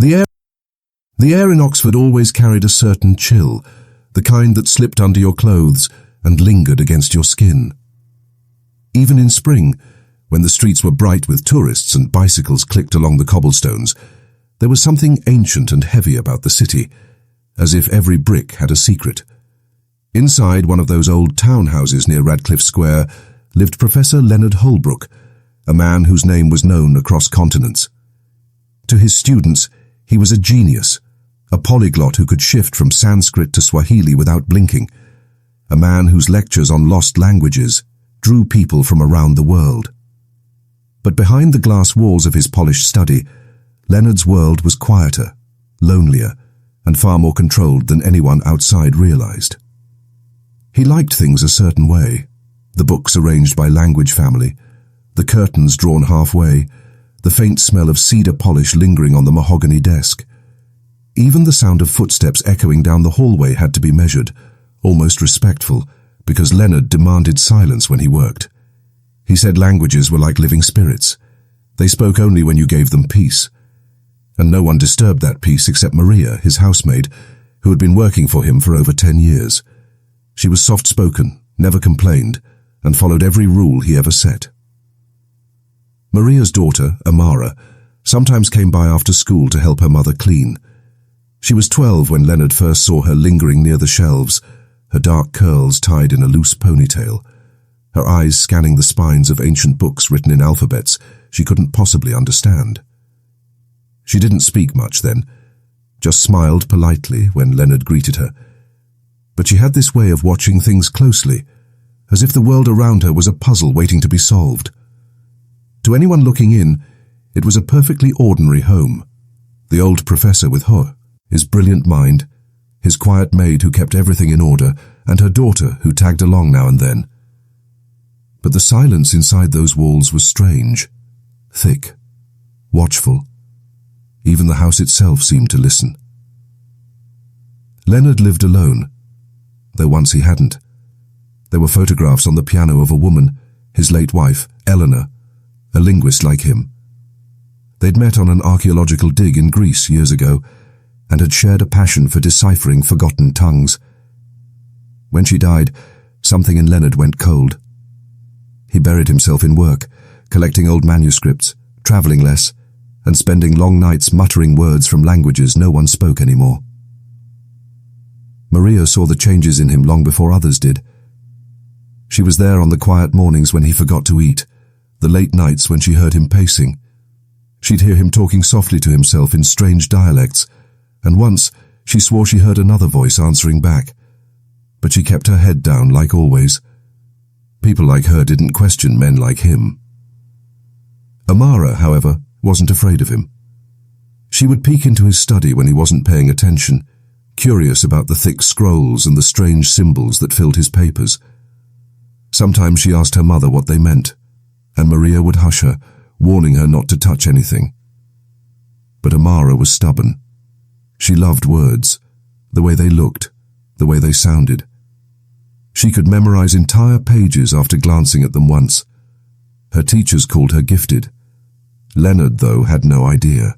The air, the air in Oxford always carried a certain chill, the kind that slipped under your clothes and lingered against your skin. Even in spring, when the streets were bright with tourists and bicycles clicked along the cobblestones, there was something ancient and heavy about the city, as if every brick had a secret. Inside one of those old townhouses near Radcliffe Square lived Professor Leonard Holbrook, a man whose name was known across continents. To his students, he was a genius, a polyglot who could shift from Sanskrit to Swahili without blinking, a man whose lectures on lost languages drew people from around the world. But behind the glass walls of his polished study, Leonard's world was quieter, lonelier, and far more controlled than anyone outside realized. He liked things a certain way, the books arranged by language family, the curtains drawn halfway, the faint smell of cedar polish lingering on the mahogany desk. Even the sound of footsteps echoing down the hallway had to be measured, almost respectful, because Leonard demanded silence when he worked. He said languages were like living spirits. They spoke only when you gave them peace. And no one disturbed that peace except Maria, his housemaid, who had been working for him for over 10 years. She was soft-spoken, never complained, and followed every rule he ever set. Maria's daughter, Amara, sometimes came by after school to help her mother clean. She was 12 when Leonard first saw her lingering near the shelves, her dark curls tied in a loose ponytail, her eyes scanning the spines of ancient books written in alphabets she couldn't possibly understand. She didn't speak much then, just smiled politely when Leonard greeted her. But she had this way of watching things closely, as if the world around her was a puzzle waiting to be solved. To anyone looking in, it was a perfectly ordinary home. The old professor with her, his brilliant mind, his quiet maid who kept everything in order, and her daughter who tagged along now and then. But the silence inside those walls was strange, thick, watchful. Even the house itself seemed to listen. Leonard lived alone, though once he hadn't. There were photographs on the piano of a woman, his late wife, Eleanor, a linguist like him. They'd met on an archaeological dig in Greece years ago and had shared a passion for deciphering forgotten tongues. When she died, something in Leonard went cold. He buried himself in work, collecting old manuscripts, traveling less, and spending long nights muttering words from languages no one spoke anymore. Maria saw the changes in him long before others did. She was there on the quiet mornings when he forgot to eat, the late nights when she heard him pacing. She'd hear him talking softly to himself in strange dialects, and once she swore she heard another voice answering back. But she kept her head down like always. People like her didn't question men like him. Amara, however, wasn't afraid of him. She would peek into his study when he wasn't paying attention, curious about the thick scrolls and the strange symbols that filled his papers. Sometimes she asked her mother what they meant, and Maria would hush her, warning her not to touch anything. But Amara was stubborn. She loved words, the way they looked, the way they sounded. She could memorize entire pages after glancing at them once. Her teachers called her gifted. Leonard, though, had no idea.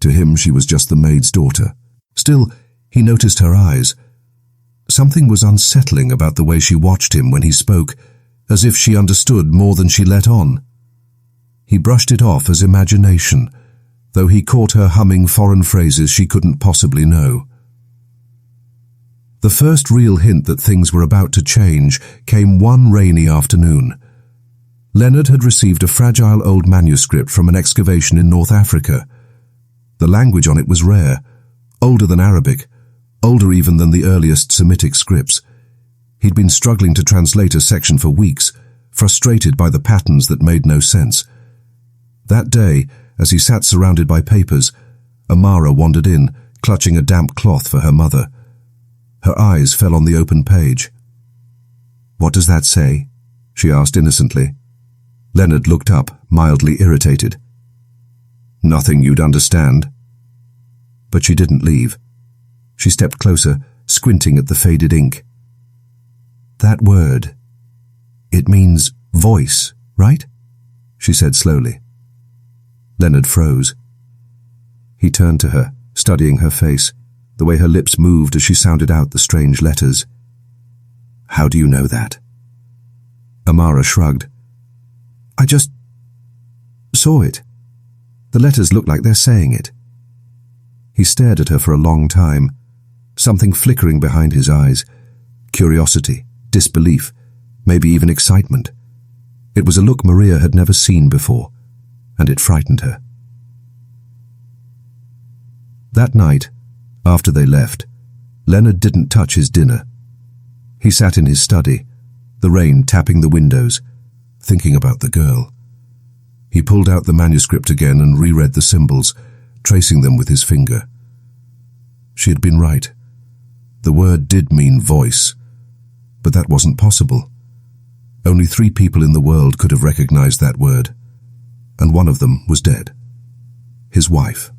To him, she was just the maid's daughter. Still, he noticed her eyes. Something was unsettling about the way she watched him when he spoke, as if she understood more than she let on. He brushed it off as imagination, though he caught her humming foreign phrases she couldn't possibly know. The first real hint that things were about to change came one rainy afternoon. Leonard had received a fragile old manuscript from an excavation in North Africa. The language on it was rare, older than Arabic, older even than the earliest Semitic scripts. He'd been struggling to translate a section for weeks, frustrated by the patterns that made no sense. That day, as he sat surrounded by papers, Amara wandered in, clutching a damp cloth for her mother. Her eyes fell on the open page. "What does that say?" she asked innocently. Leonard looked up, mildly irritated. "Nothing you'd understand." But she didn't leave. She stepped closer, squinting at the faded ink. "That word, it means voice, right?" she said slowly. Leonard froze. He turned to her, studying her face, the way her lips moved as she sounded out the strange letters. "How do you know that?" Amara shrugged. "I just saw it. The letters look like they're saying it." He stared at her for a long time, something flickering behind his eyes. Curiosity, disbelief, maybe even excitement. It was a look Maria had never seen before, and it frightened her. That night, after they left, Leonard didn't touch his dinner. He sat in his study, the rain tapping the windows, thinking about the girl. He pulled out the manuscript again and reread the symbols, tracing them with his finger. She had been right. The word did mean voice, but that wasn't possible. Only 3 people in the world could have recognized that word, and one of them was dead. His wife.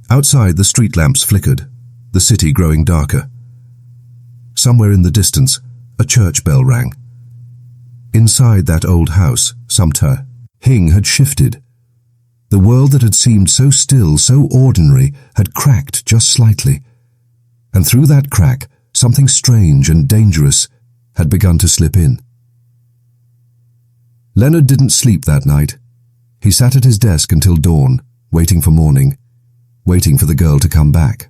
Outside, the street lamps flickered, the city growing darker. Somewhere in the distance, a church bell rang. Inside that old house, Sumter, Hing had shifted. The world that had seemed so still, so ordinary, had cracked just slightly. And through that crack, something strange and dangerous had begun to slip in. Leonard didn't sleep that night. He sat at his desk until dawn, waiting for morning, waiting for the girl to come back.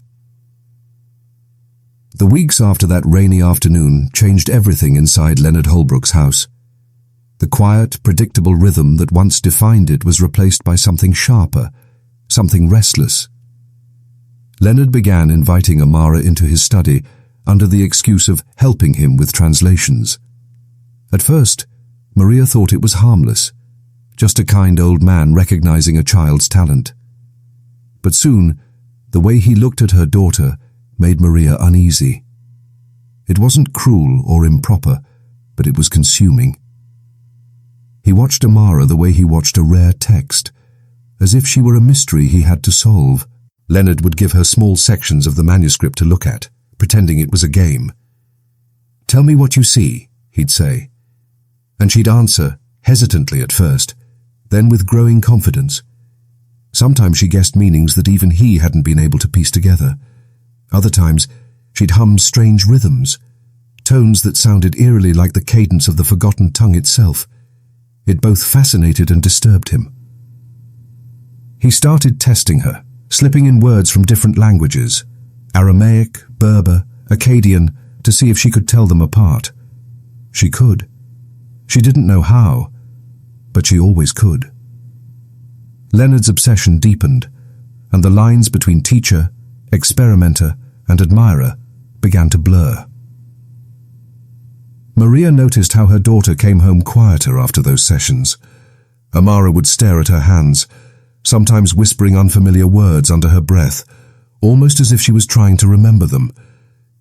The weeks after that rainy afternoon changed everything inside Leonard Holbrook's house. The quiet, predictable rhythm that once defined it was replaced by something sharper, something restless. Leonard began inviting Amara into his study under the excuse of helping him with translations. At first, Maria thought it was harmless, just a kind old man recognizing a child's talent. But soon, the way he looked at her daughter made Maria uneasy. It wasn't cruel or improper, but it was consuming. He watched Amara the way he watched a rare text, as if she were a mystery he had to solve. Leonard would give her small sections of the manuscript to look at, pretending it was a game. "Tell me what you see," he'd say. And she'd answer, hesitantly at first, then with growing confidence. Sometimes she guessed meanings that even he hadn't been able to piece together. Other times, she'd hum strange rhythms, tones that sounded eerily like the cadence of the forgotten tongue itself. It both fascinated and disturbed him. He started testing her, slipping in words from different languages, Aramaic, Berber, Akkadian, to see if she could tell them apart. She could. She didn't know how, but she always could. Leonard's obsession deepened, and the lines between teacher, experimenter, and admirer began to blur. Maria noticed how her daughter came home quieter after those sessions. Amara would stare at her hands, sometimes whispering unfamiliar words under her breath, almost as if she was trying to remember them.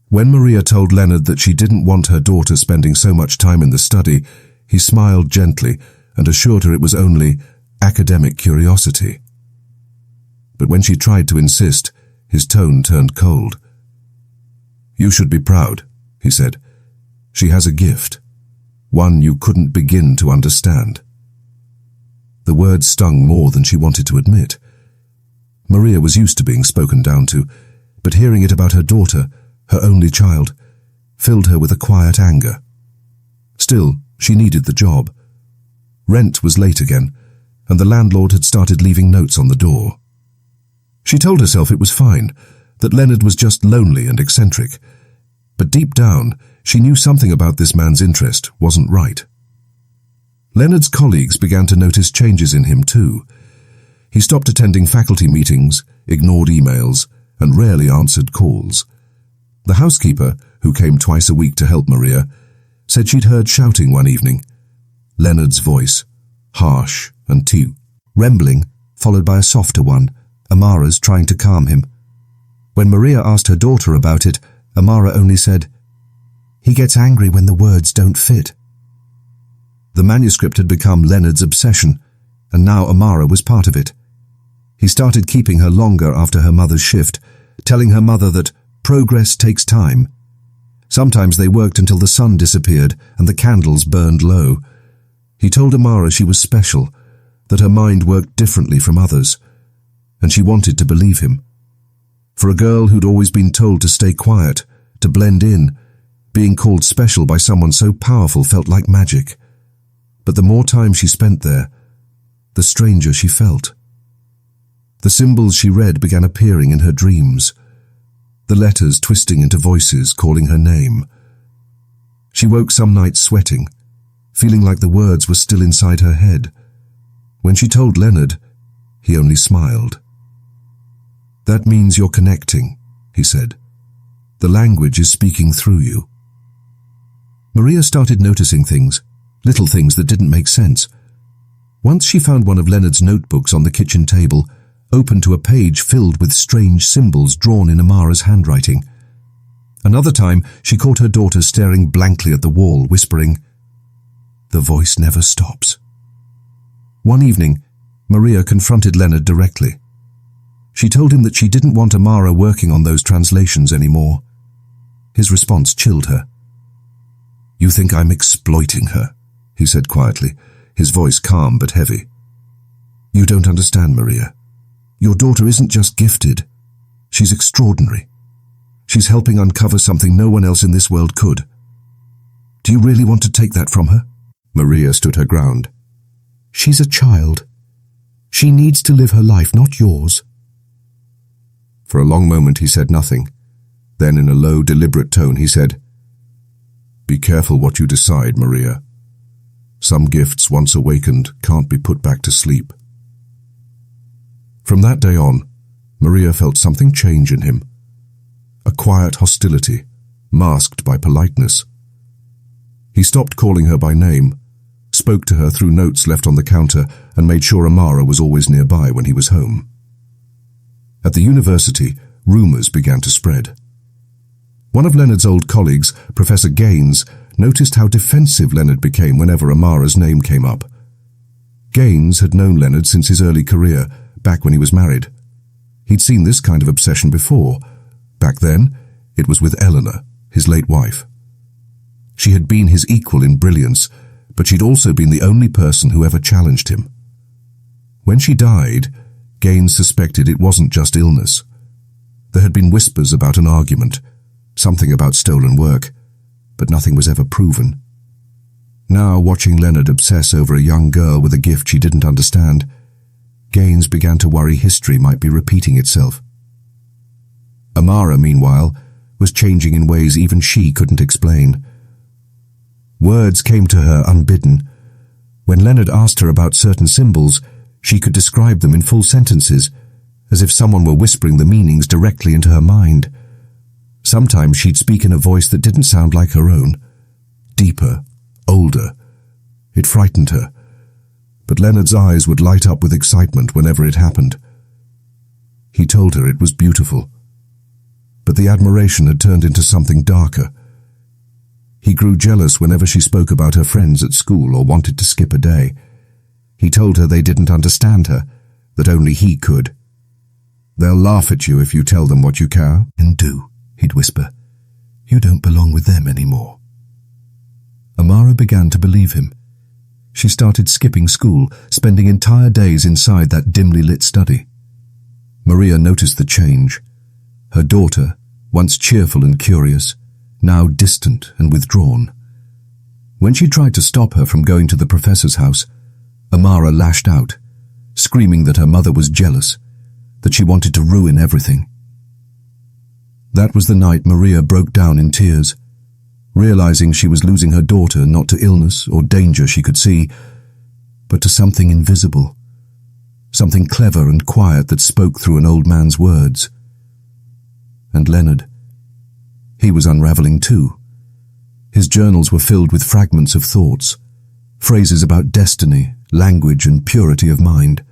When Maria told Leonard that she didn't want her daughter spending so much time in the study, he smiled gently and assured her it was only academic curiosity. But when she tried to insist, his tone turned cold. "You should be proud," he said. "She has a gift, one you couldn't begin to understand." The words stung more than she wanted to admit. Maria was used to being spoken down to, but hearing it about her daughter, her only child, filled her with a quiet anger. Still, she needed the job. Rent was late again, and the landlord had started leaving notes on the door. She told herself it was fine, that Leonard was just lonely and eccentric, but deep down, she knew something about this man's interest wasn't right. Leonard's colleagues began to notice changes in him too. He stopped attending faculty meetings, ignored emails, and rarely answered calls. The housekeeper, who came twice a week to help Maria, said she'd heard shouting one evening. Leonard's voice, harsh and rembling, followed by a softer one, Amara's trying to calm him. When Maria asked her daughter about it, Amara only said, "He gets angry when the words don't fit." The manuscript had become Leonard's obsession, and now Amara was part of it. He started keeping her longer after her mother's shift, telling her mother that progress takes time. Sometimes they worked until the sun disappeared and the candles burned low. He told Amara she was special, that her mind worked differently from others, and she wanted to believe him. For a girl who'd always been told to stay quiet, to blend in, being called special by someone so powerful felt like magic. But the more time she spent there, the stranger she felt. The symbols she read began appearing in her dreams, the letters twisting into voices calling her name. She woke some nights sweating, feeling like the words were still inside her head. When she told Leonard, he only smiled. "That means you're connecting," he said. "The language is speaking through you." Maria started noticing things, little things that didn't make sense. Once she found one of Leonard's notebooks on the kitchen table, open to a page filled with strange symbols drawn in Amara's handwriting. Another time, she caught her daughter staring blankly at the wall, whispering, "The voice never stops." One evening, Maria confronted Leonard directly. She told him that she didn't want Amara working on those translations anymore. His response chilled her. "You think I'm exploiting her?" he said quietly, his voice calm but heavy. "You don't understand, Maria. Your daughter isn't just gifted. She's extraordinary. She's helping uncover something no one else in this world could. Do you really want to take that from her?" Maria stood her ground. "She's a child. She needs to live her life, not yours." For a long moment he said nothing. Then in a low, deliberate tone he said, "Be careful what you decide, Maria. Some gifts, once awakened, can't be put back to sleep." From that day on, Maria felt something change in him. A quiet hostility, masked by politeness. He stopped calling her by name, spoke to her through notes left on the counter, and made sure Amara was always nearby when he was home. At the university, rumors began to spread. One of Leonard's old colleagues, Professor Gaines, noticed how defensive Leonard became whenever Amara's name came up. Gaines had known Leonard since his early career, back when he was married. He'd seen this kind of obsession before. Back then, it was with Eleanor, his late wife. She had been his equal in brilliance, but she'd also been the only person who ever challenged him. When she died, Gaines suspected it wasn't just illness. There had been whispers about an argument, something about stolen work, but nothing was ever proven. Now, watching Leonard obsess over a young girl with a gift she didn't understand, Gaines began to worry history might be repeating itself. Amara, meanwhile, was changing in ways even she couldn't explain. Words came to her unbidden. When Leonard asked her about certain symbols, she could describe them in full sentences, as if someone were whispering the meanings directly into her mind. Sometimes she'd speak in a voice that didn't sound like her own. Deeper, older. It frightened her. But Leonard's eyes would light up with excitement whenever it happened. He told her it was beautiful. But the admiration had turned into something darker. He grew jealous whenever she spoke about her friends at school or wanted to skip a day. He told her they didn't understand her, that only he could. "They'll laugh at you if you tell them what you care." "And do," he'd whisper. "You don't belong with them anymore." Amara began to believe him. She started skipping school, spending entire days inside that dimly lit study. Maria noticed the change. Her daughter, once cheerful and curious, now distant and withdrawn. When she tried to stop her from going to the professor's house, Amara lashed out, screaming that her mother was jealous, that she wanted to ruin everything. That was the night Maria broke down in tears, realizing she was losing her daughter not to illness or danger she could see, but to something invisible, something clever and quiet that spoke through an old man's words. And Leonard, he was unraveling too. His journals were filled with fragments of thoughts, phrases about destiny, language, and purity of mind.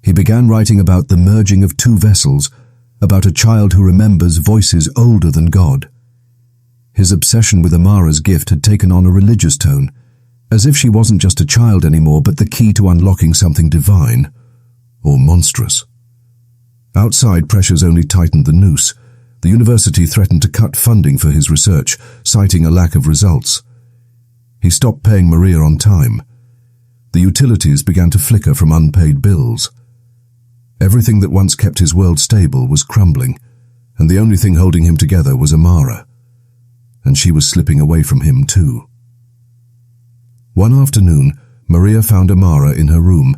He began writing about the merging of two vessels, about a child who remembers voices older than God. His obsession with Amara's gift had taken on a religious tone, as if she wasn't just a child anymore, but the key to unlocking something divine, or monstrous. Outside pressures only tightened the noose. The university threatened to cut funding for his research, citing a lack of results. He stopped paying Maria on time. The utilities began to flicker from unpaid bills. Everything that once kept his world stable was crumbling, and the only thing holding him together was Amara. And she was slipping away from him too. One afternoon, Maria found Amara in her room,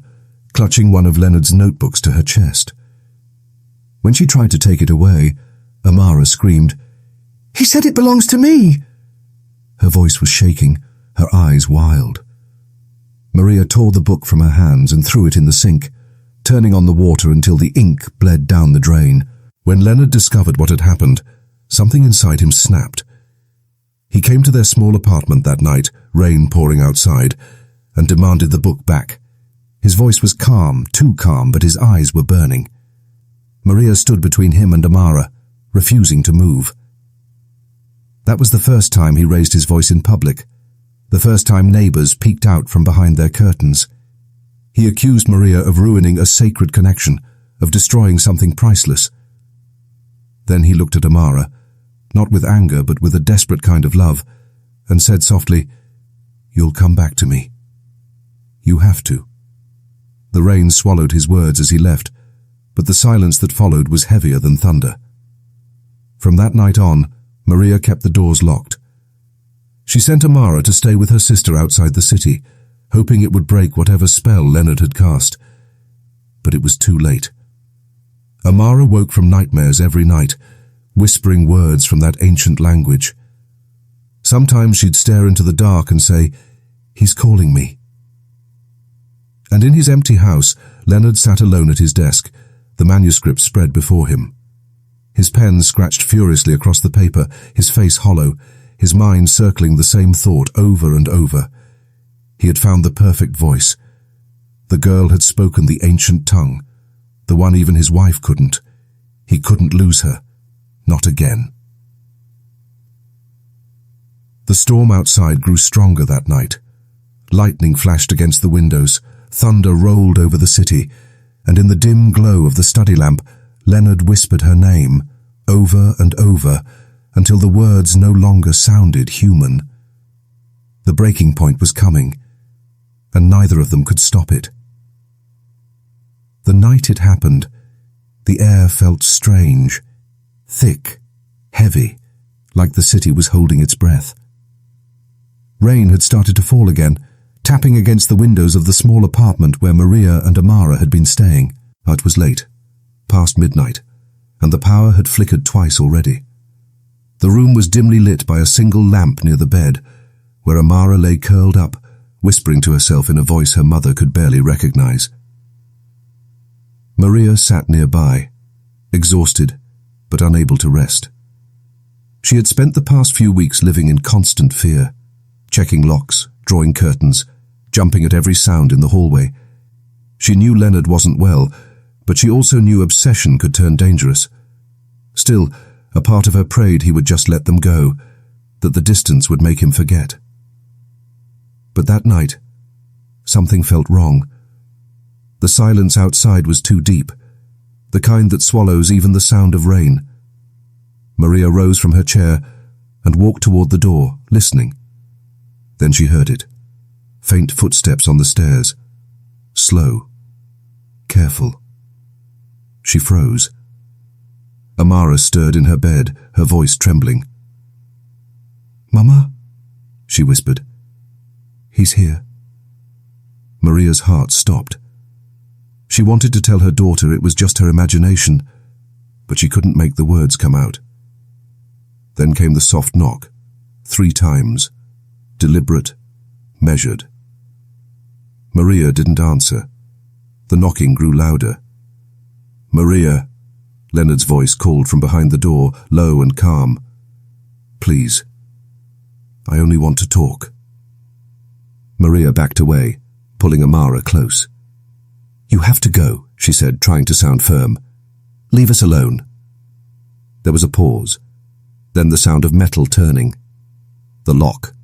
clutching one of Leonard's notebooks to her chest. When she tried to take it away, Amara screamed, "He said it belongs to me!" Her voice was shaking, her eyes wild. Maria tore the book from her hands and threw it in the sink, turning on the water until the ink bled down the drain. When Leonard discovered what had happened, something inside him snapped. He came to their small apartment that night, rain pouring outside, and demanded the book back. His voice was calm, too calm, but his eyes were burning. Maria stood between him and Amara, refusing to move. That was the first time he raised his voice in public, the first time neighbors peeked out from behind their curtains. He accused Maria of ruining a sacred connection, of destroying something priceless. Then he looked at Amara, not with anger but with a desperate kind of love, and said softly, "You'll come back to me. You have to." The rain swallowed his words as he left, but the silence that followed was heavier than thunder. From that night on, Maria kept the doors locked. She sent Amara to stay with her sister outside the city, hoping it would break whatever spell Leonard had cast. But it was too late. Amara woke from nightmares every night, whispering words from that ancient language. Sometimes she'd stare into the dark and say, "He's calling me." And in his empty house, Leonard sat alone at his desk, the manuscript spread before him. His pen scratched furiously across the paper, his face hollow, his mind circling the same thought over and over. He had found the perfect voice. The girl had spoken the ancient tongue, the one even his wife couldn't. He couldn't lose her. Not again. The storm outside grew stronger that night. Lightning flashed against the windows, thunder rolled over the city, and in the dim glow of the study lamp, Leonard whispered her name, over and over, until the words no longer sounded human. The breaking point was coming, and neither of them could stop it. The night it happened, the air felt strange, thick, heavy, like the city was holding its breath. Rain had started to fall again, tapping against the windows of the small apartment where Maria and Amara had been staying. It was late, past midnight, and the power had flickered twice already. The room was dimly lit by a single lamp near the bed, where Amara lay curled up, whispering to herself in a voice her mother could barely recognize. Maria sat nearby, exhausted, but unable to rest. She had spent the past few weeks living in constant fear, checking locks, drawing curtains, jumping at every sound in the hallway. She knew Leonard wasn't well, but she also knew obsession could turn dangerous. Still, a part of her prayed he would just let them go, that the distance would make him forget. But that night, something felt wrong. The silence outside was too deep, the kind that swallows even the sound of rain. Maria rose from her chair and walked toward the door, listening. Then she heard it. Faint footsteps on the stairs. Slow. Careful. She froze. Amara stirred in her bed, her voice trembling. "Mama?" she whispered. "He's here." Maria's heart stopped. She wanted to tell her daughter it was just her imagination, but she couldn't make the words come out. Then came the soft knock, 3 times, deliberate, measured. Maria didn't answer. The knocking grew louder. "Maria," Leonard's voice called from behind the door, low and calm. "Please. I only want to talk." Maria backed away, pulling Amara close. "You have to go," she said, trying to sound firm. "Leave us alone." There was a pause, then the sound of metal turning. The lock.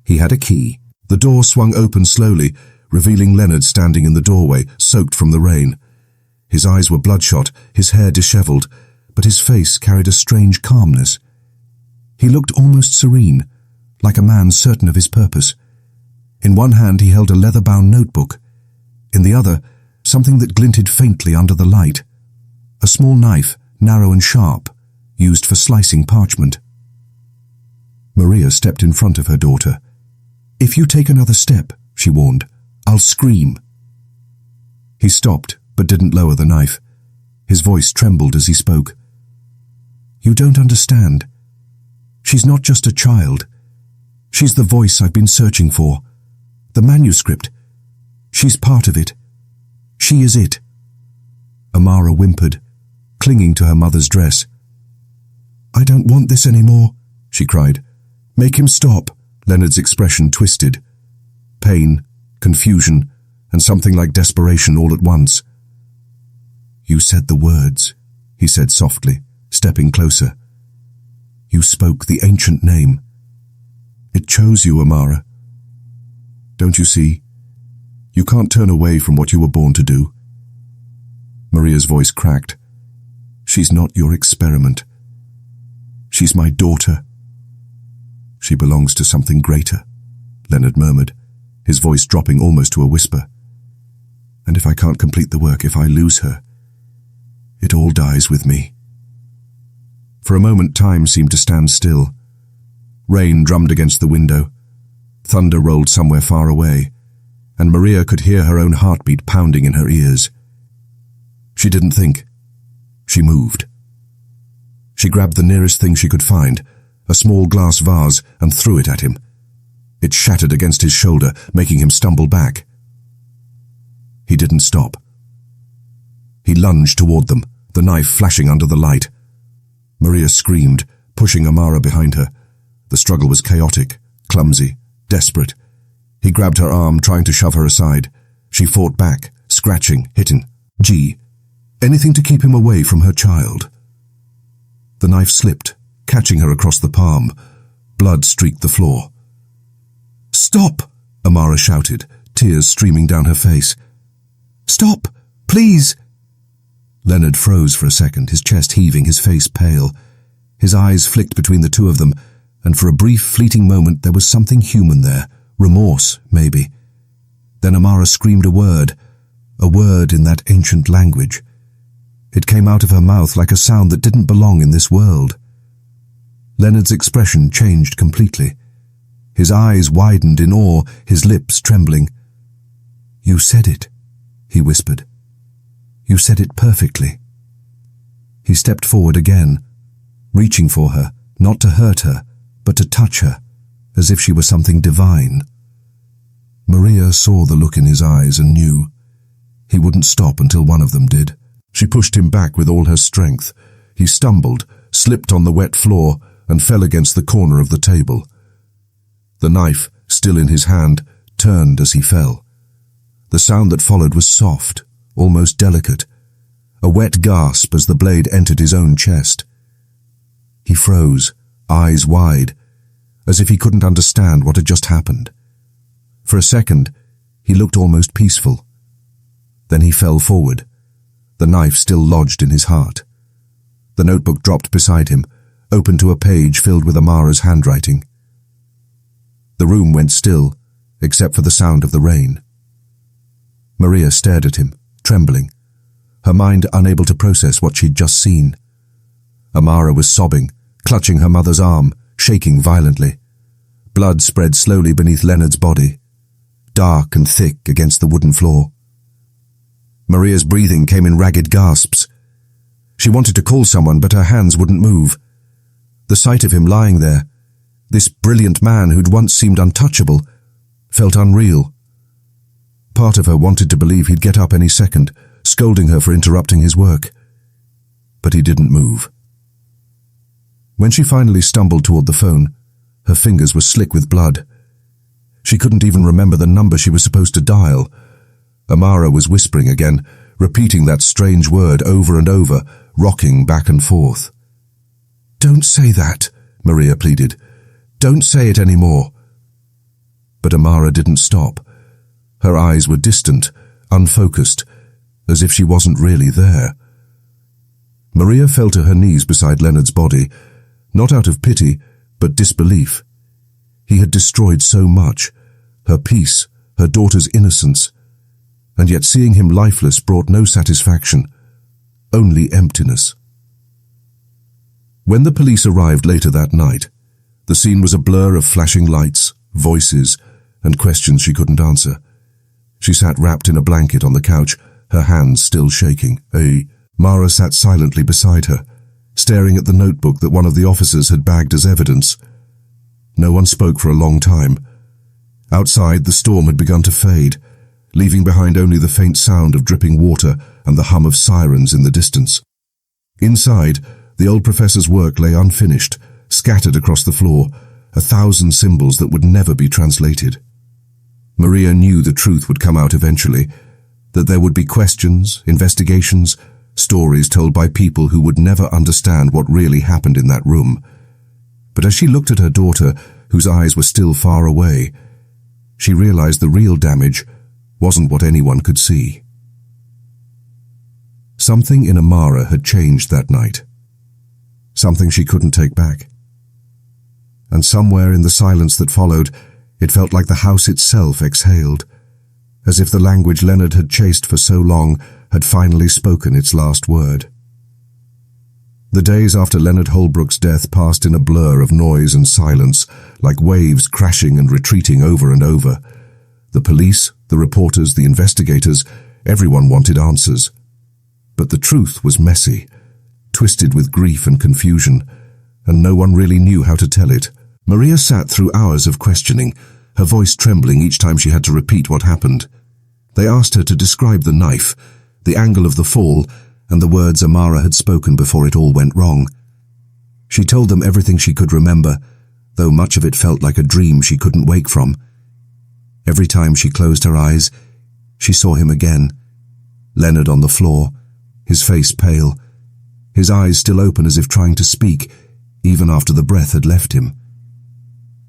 He had a key. The door swung open slowly, revealing Leonard standing in the doorway, soaked from the rain. His eyes were bloodshot, his hair disheveled, but his face carried a strange calmness. He looked almost serene, like a man certain of his purpose. In one hand he held a leather-bound notebook. In the other, something that glinted faintly under the light. A small knife, narrow and sharp, used for slicing parchment. Maria stepped in front of her daughter. "If you take another step," she warned, "I'll scream." He stopped, but didn't lower the knife. His voice trembled as he spoke. "You don't understand. She's not just a child. She's the voice I've been searching for. The manuscript. She's part of it. She is it." Amara whimpered, clinging to her mother's dress. "I don't want this anymore," she cried. "Make him stop." Leonard's expression twisted. Pain, confusion, and something like desperation all at once. "You said the words," he said softly, stepping closer. "You spoke the ancient name. It chose you, Amara. Don't you see? You can't turn away from what you were born to do." Maria's voice cracked. "She's not your experiment. She's my daughter." "She belongs to something greater," Leonard murmured, his voice dropping almost to a whisper. "And if I can't complete the work, if I lose her, it all dies with me." For a moment time seemed to stand still. Rain drummed against the window. Thunder rolled somewhere far away, and Maria could hear her own heartbeat pounding in her ears. She didn't think. She moved. She grabbed the nearest thing she could find, a small glass vase, and threw it at him. It shattered against his shoulder, making him stumble back. He didn't stop. He lunged toward them, the knife flashing under the light. Maria screamed, pushing Amara behind her. The struggle was chaotic, clumsy, desperate. He grabbed her arm, trying to shove her aside. She fought back, scratching, hitting. Anything to keep him away from her child. The knife slipped, catching her across the palm. Blood streaked the floor. "Stop!" Amara shouted, tears streaming down her face. "Stop! Please!" Leonard froze for a second, his chest heaving, his face pale. His eyes flicked between the two of them, and for a brief, fleeting moment there was something human there. Remorse, maybe. Then Amara screamed a word in that ancient language. It came out of her mouth like a sound that didn't belong in this world. Leonard's expression changed completely. His eyes widened in awe, his lips trembling. "You said it," he whispered. "You said it perfectly." He stepped forward again, reaching for her, not to hurt her, but to touch her, as if she were something divine. Maria saw the look in his eyes and knew. He wouldn't stop until one of them did. She pushed him back with all her strength. He stumbled, slipped on the wet floor, and fell against the corner of the table. The knife, still in his hand, turned as he fell. The sound that followed was soft, almost delicate, a wet gasp as the blade entered his own chest. He froze, eyes wide, as if he couldn't understand what had just happened. For a second, he looked almost peaceful. Then he fell forward, the knife still lodged in his heart. The notebook dropped beside him, open to a page filled with Amara's handwriting. The room went still, except for the sound of the rain. Maria stared at him, trembling, her mind unable to process what she'd just seen. Amara was sobbing, clutching her mother's arm, shaking violently. Blood spread slowly beneath Leonard's body, dark and thick against the wooden floor. Maria's breathing came in ragged gasps. She wanted to call someone, but her hands wouldn't move. The sight of him lying there, this brilliant man who'd once seemed untouchable, felt unreal. Part of her wanted to believe he'd get up any second, scolding her for interrupting his work. But he didn't move. When she finally stumbled toward the phone, her fingers were slick with blood. She couldn't even remember the number she was supposed to dial. Amara was whispering again, repeating that strange word over and over, rocking back and forth. "Don't say that," Maria pleaded. "Don't say it anymore." But Amara didn't stop. Her eyes were distant, unfocused, as if she wasn't really there. Maria fell to her knees beside Leonard's body, not out of pity, but disbelief. He had destroyed so much, her peace, her daughter's innocence, and yet seeing him lifeless brought no satisfaction, only emptiness. When the police arrived later that night, the scene was a blur of flashing lights, voices, and questions she couldn't answer. She sat wrapped in a blanket on the couch, her hands still shaking. Mara sat silently beside her, staring at the notebook that one of the officers had bagged as evidence. No one spoke for a long time. Outside, the storm had begun to fade, leaving behind only the faint sound of dripping water and the hum of sirens in the distance. Inside, the old professor's work lay unfinished, scattered across the floor, 1,000 symbols that would never be translated. Maria knew the truth would come out eventually, that there would be questions, investigations, stories told by people who would never understand what really happened in that room. But as she looked at her daughter, whose eyes were still far away, she realized the real damage wasn't what anyone could see. Something in Amara had changed that night. Something she couldn't take back. And somewhere in the silence that followed, it felt like the house itself exhaled, as if the language Leonard had chased for so long had finally spoken its last word. The days after Leonard Holbrook's death passed in a blur of noise and silence, like waves crashing and retreating over and over. The police, the reporters, the investigators, everyone wanted answers. But the truth was messy, twisted with grief and confusion, and no one really knew how to tell it. Maria sat through hours of questioning, her voice trembling each time she had to repeat what happened. They asked her to describe the knife, the angle of the fall, and the words Amara had spoken before it all went wrong. She told them everything she could remember, though much of it felt like a dream she couldn't wake from. Every time she closed her eyes, she saw him again. Leonard on the floor, his face pale, his eyes still open as if trying to speak, even after the breath had left him.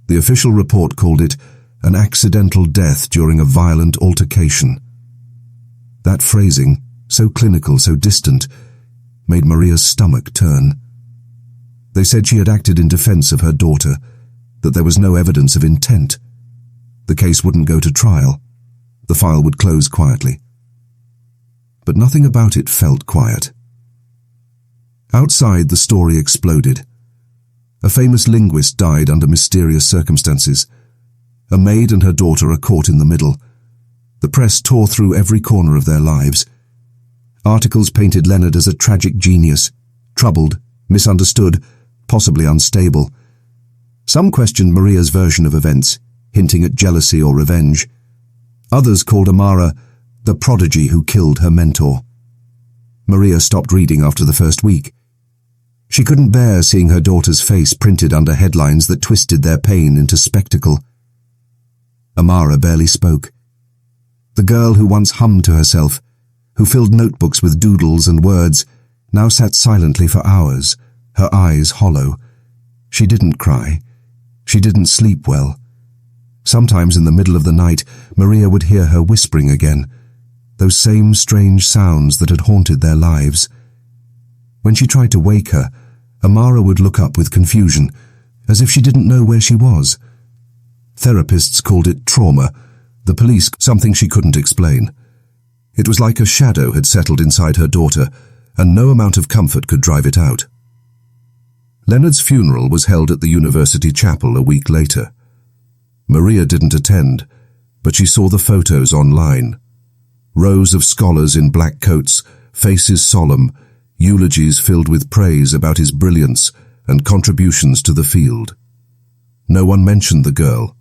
The official report called it an accidental death during a violent altercation. That phrasing, so clinical, so distant, made Maria's stomach turn. They said she had acted in defense of her daughter, that there was no evidence of intent. The case wouldn't go to trial. The file would close quietly. But nothing about it felt quiet. Outside, the story exploded. A famous linguist died under mysterious circumstances. A maid and her daughter are caught in the middle. The press tore through every corner of their lives. Articles painted Leonard as a tragic genius, troubled, misunderstood, possibly unstable. Some questioned Maria's version of events, hinting at jealousy or revenge. Others called Amara the prodigy who killed her mentor. Maria stopped reading after the first week. She couldn't bear seeing her daughter's face printed under headlines that twisted their pain into spectacle. Amara barely spoke. The girl who once hummed to herself, who filled notebooks with doodles and words, now sat silently for hours, her eyes hollow. She didn't cry. She didn't sleep well. Sometimes in the middle of the night, Maria would hear her whispering again, those same strange sounds that had haunted their lives. When she tried to wake her, Amara would look up with confusion, as if she didn't know where she was. Therapists called it trauma, the police something she couldn't explain. It was like a shadow had settled inside her daughter, and no amount of comfort could drive it out. Leonard's funeral was held at the university chapel a week later. Maria didn't attend, but she saw the photos online. Rows of scholars in black coats, faces solemn, eulogies filled with praise about his brilliance and contributions to the field. No one mentioned the girl.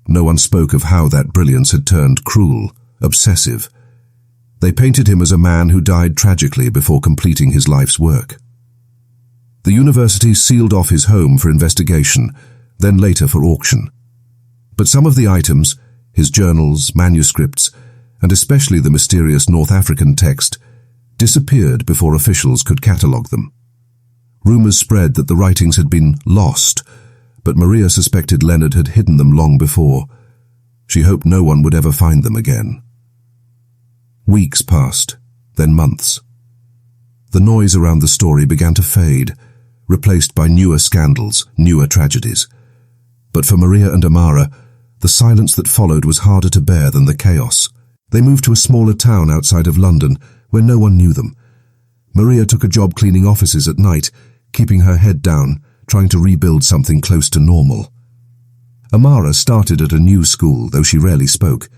No one spoke of how that brilliance had turned cruel, obsessive. They painted him as a man who died tragically before completing his life's work. The university sealed off his home for investigation, then later for auction. But some of the items, his journals, manuscripts, and especially the mysterious North African text, disappeared before officials could catalogue them. Rumours spread that the writings had been lost, but Maria suspected Leonard had hidden them long before. She hoped no one would ever find them again. Weeks passed, then months. The noise around the story began to fade, replaced by newer scandals, newer tragedies. But for Maria and Amara, the silence that followed was harder to bear than the chaos. They moved to a smaller town outside of London, where no one knew them. Maria took a job cleaning offices at night, keeping her head down, trying to rebuild something close to normal. Amara started at a new school, though she rarely spoke.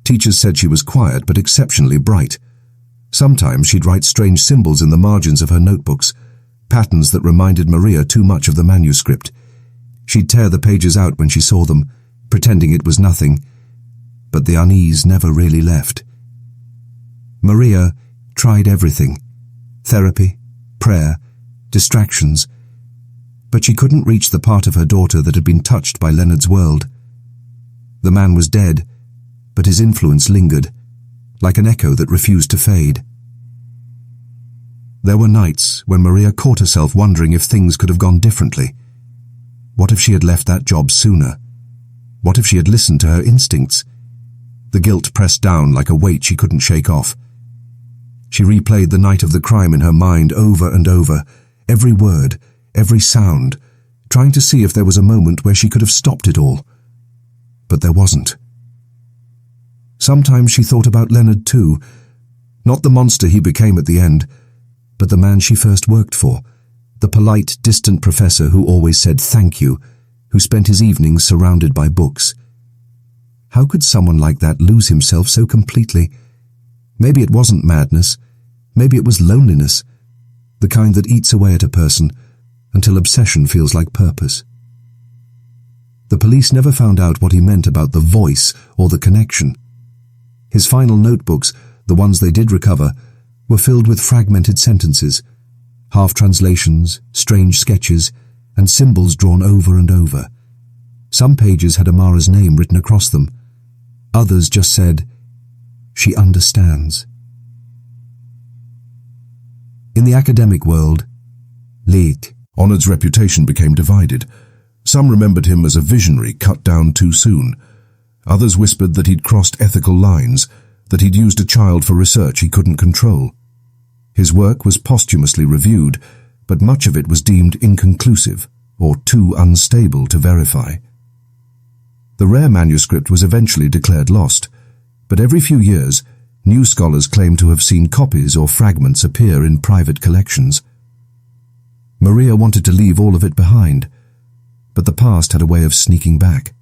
Teachers said she was quiet but exceptionally bright. Sometimes she'd write strange symbols in the margins of her notebooks, patterns that reminded Maria too much of the manuscript. She'd tear the pages out when she saw them, pretending it was nothing, but the unease never really left. Maria tried everything: therapy, prayer, distractions, but she couldn't reach the part of her daughter that had been touched by Leonard's world. The man was dead, but his influence lingered, like an echo that refused to fade. There were nights when Maria caught herself wondering if things could have gone differently. What if she had left that job sooner? What if she had listened to her instincts? The guilt pressed down like a weight she couldn't shake off. She replayed the night of the crime in her mind over and over, every word, every sound, trying to see if there was a moment where she could have stopped it all. But there wasn't. Sometimes she thought about Leonard too, not the monster he became at the end, but the man she first worked for, the polite, distant professor who always said thank you, who spent his evenings surrounded by books. How could someone like that lose himself so completely? Maybe it wasn't madness, maybe it was loneliness, the kind that eats away at a person until obsession feels like purpose. The police never found out what he meant about the voice or the connection. His final notebooks, the ones they did recover, were filled with fragmented sentences, half-translations, strange sketches, and symbols drawn over and over. Some pages had Amara's name written across them. Others just said, "She understands." In the academic world, Leonard's reputation became divided. Some remembered him as a visionary cut down too soon. Others whispered that he'd crossed ethical lines, that he'd used a child for research he couldn't control. His work was posthumously reviewed, but much of it was deemed inconclusive or too unstable to verify. The rare manuscript was eventually declared lost, but every few years, new scholars claimed to have seen copies or fragments appear in private collections. Maria wanted to leave all of it behind, but the past had a way of sneaking back.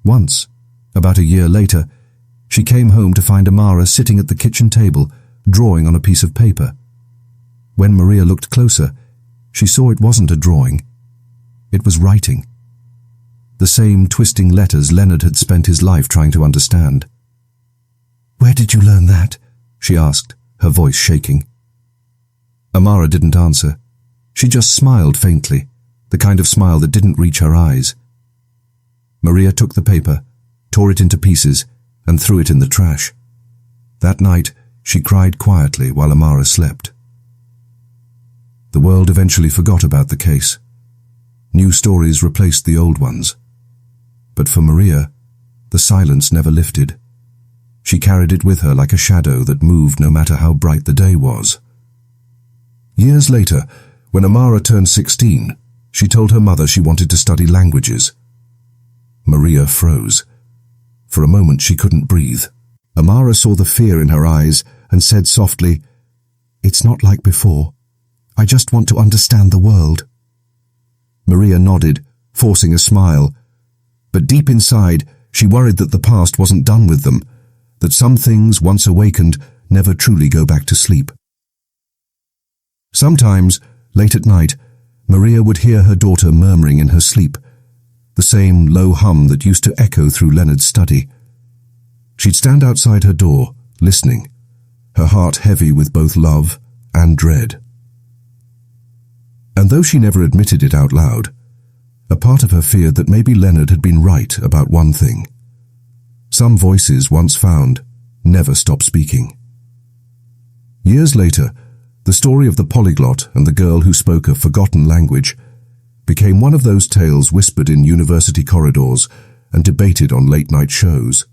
Once, about a year later, she came home to find Amara sitting at the kitchen table, drawing on a piece of paper. When Maria looked closer, she saw it wasn't a drawing. It was writing. The same twisting letters Leonard had spent his life trying to understand. "Where did you learn that?" she asked, her voice shaking. Amara didn't answer. She just smiled faintly, the kind of smile that didn't reach her eyes. Maria took the paper, tore it into pieces, and threw it in the trash. That night, she cried quietly while Amara slept. The world eventually forgot about the case. New stories replaced the old ones. But for Maria, the silence never lifted. She carried it with her like a shadow that moved no matter how bright the day was. Years later, when Amara turned 16, she told her mother she wanted to study languages. Maria froze. For a moment she couldn't breathe. Amara saw the fear in her eyes and said softly, "It's not like before. I just want to understand the world." Maria nodded, forcing a smile. But deep inside, she worried that the past wasn't done with them, that some things, once awakened, never truly go back to sleep. Sometimes, late at night, Maria would hear her daughter murmuring in her sleep, the same low hum that used to echo through Leonard's study. She'd stand outside her door, listening, her heart heavy with both love and dread. And though she never admitted it out loud, a part of her feared that maybe Leonard had been right about one thing. Some voices, once found, never stop speaking. Years later, the story of the polyglot and the girl who spoke a forgotten language became one of those tales whispered in university corridors and debated on late-night shows.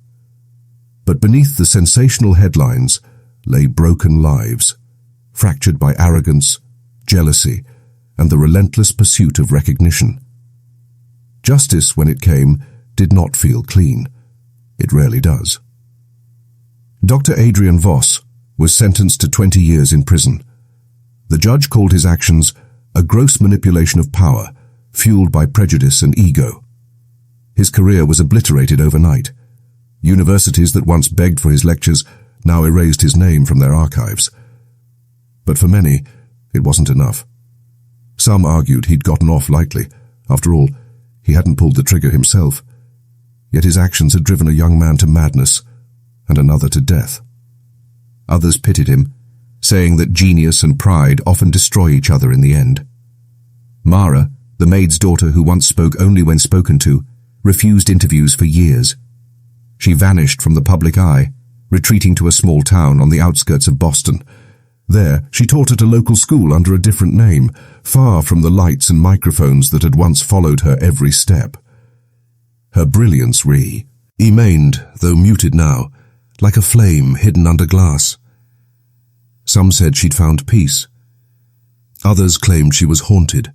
But beneath the sensational headlines lay broken lives, fractured by arrogance, jealousy, and the relentless pursuit of recognition. Justice, when it came, did not feel clean. It rarely does. Dr. Adrian Voss was sentenced to 20 years in prison. The judge called his actions a gross manipulation of power, fueled by prejudice and ego. His career was obliterated overnight. Universities that once begged for his lectures now erased his name from their archives. But for many, it wasn't enough. Some argued he'd gotten off lightly. After all, he hadn't pulled the trigger himself. Yet his actions had driven a young man to madness and another to death. Others pitied him, saying that genius and pride often destroy each other in the end. Mara, the maid's daughter who once spoke only when spoken to, refused interviews for years. She vanished from the public eye, retreating to a small town on the outskirts of Boston. There, she taught at a local school under a different name, far from the lights and microphones that had once followed her every step. Her brilliance remained, though muted now, like a flame hidden under glass. Some said she'd found peace. Others claimed she was haunted,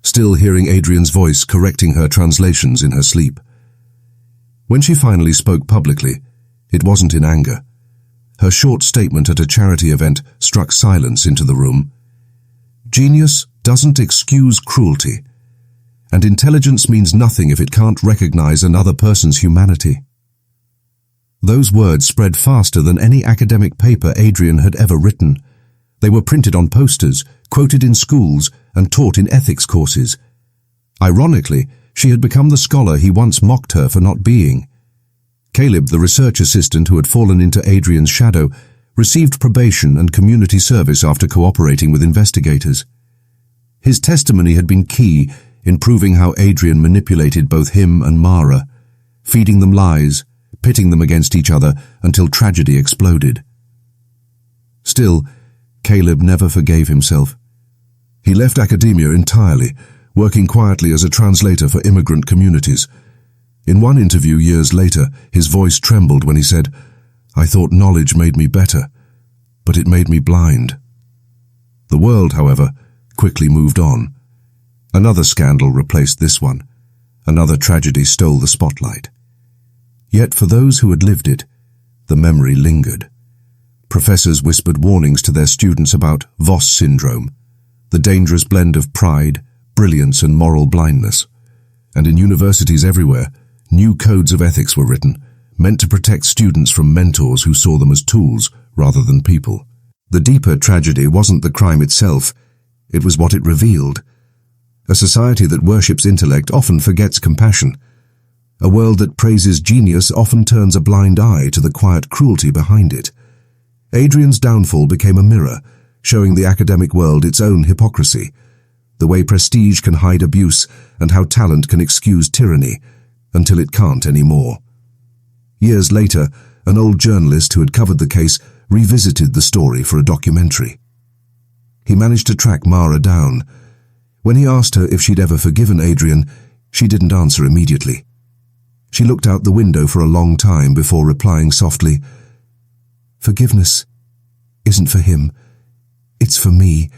still hearing Adrian's voice correcting her translations in her sleep. When she finally spoke publicly, it wasn't in anger. Her short statement at a charity event struck silence into the room. Genius doesn't excuse cruelty, and intelligence means nothing if it can't recognize another person's humanity. Those words spread faster than any academic paper Adrian had ever written. They were printed on posters, quoted in schools, and taught in ethics courses. Ironically, she had become the scholar he once mocked her for not being. Caleb, the research assistant who had fallen into Adrian's shadow, received probation and community service after cooperating with investigators. His testimony had been key in proving how Adrian manipulated both him and Mara, feeding them lies, pitting them against each other until tragedy exploded. Still, Caleb never forgave himself. He left academia entirely, working quietly as a translator for immigrant communities. In one interview years later, his voice trembled when he said, "I thought knowledge made me better, but it made me blind." The world, however, quickly moved on. Another scandal replaced this one. Another tragedy stole the spotlight. Yet for those who had lived it, the memory lingered. Professors whispered warnings to their students about Voss syndrome, the dangerous blend of pride, brilliance, and moral blindness. And in universities everywhere, new codes of ethics were written, meant to protect students from mentors who saw them as tools rather than people. The deeper tragedy wasn't the crime itself, it was what it revealed. A society that worships intellect often forgets compassion. A world that praises genius often turns a blind eye to the quiet cruelty behind it. Adrian's downfall became a mirror, showing the academic world its own hypocrisy, the way prestige can hide abuse and how talent can excuse tyranny, until it can't anymore. Years later, an old journalist who had covered the case revisited the story for a documentary. He managed to track Mara down. When he asked her if she'd ever forgiven Adrian, she didn't answer immediately. She looked out the window for a long time before replying softly, "Forgiveness isn't for him. It's for me.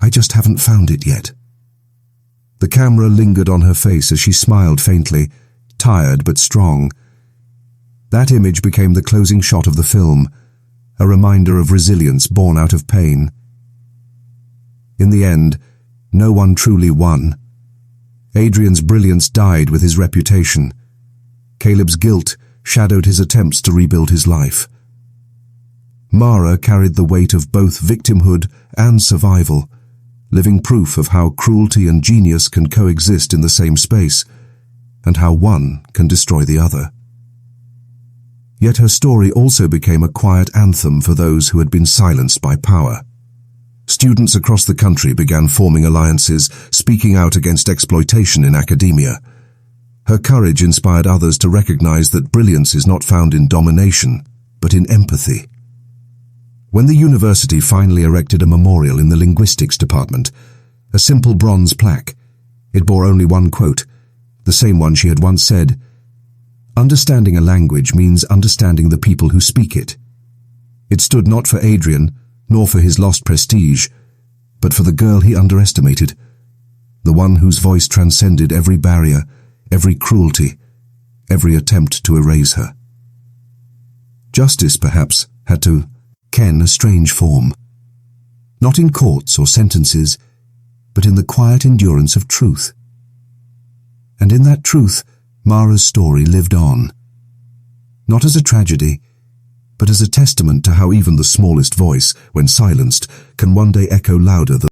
I just haven't found it yet." The camera lingered on her face as she smiled faintly, tired but strong. That image became the closing shot of the film, a reminder of resilience born out of pain. In the end, no one truly won. Adrian's brilliance died with his reputation. Caleb's guilt shadowed his attempts to rebuild his life. Mara carried the weight of both victimhood and survival, living proof of how cruelty and genius can coexist in the same space, and how one can destroy the other. Yet her story also became a quiet anthem for those who had been silenced by power. Students across the country began forming alliances, speaking out against exploitation in academia. Her courage inspired others to recognize that brilliance is not found in domination, but in empathy. When the university finally erected a memorial in the linguistics department, a simple bronze plaque, it bore only one quote, the same one she had once said, "Understanding a language means understanding the people who speak it." It stood not for Adrian, nor for his lost prestige, but for the girl he underestimated, the one whose voice transcended every barrier, every cruelty, every attempt to erase her. Justice, perhaps, had to ken a strange form, not in courts or sentences, but in the quiet endurance of truth. And in that truth, Mara's story lived on, not as a tragedy, but as a testament to how even the smallest voice, when silenced, can one day echo louder than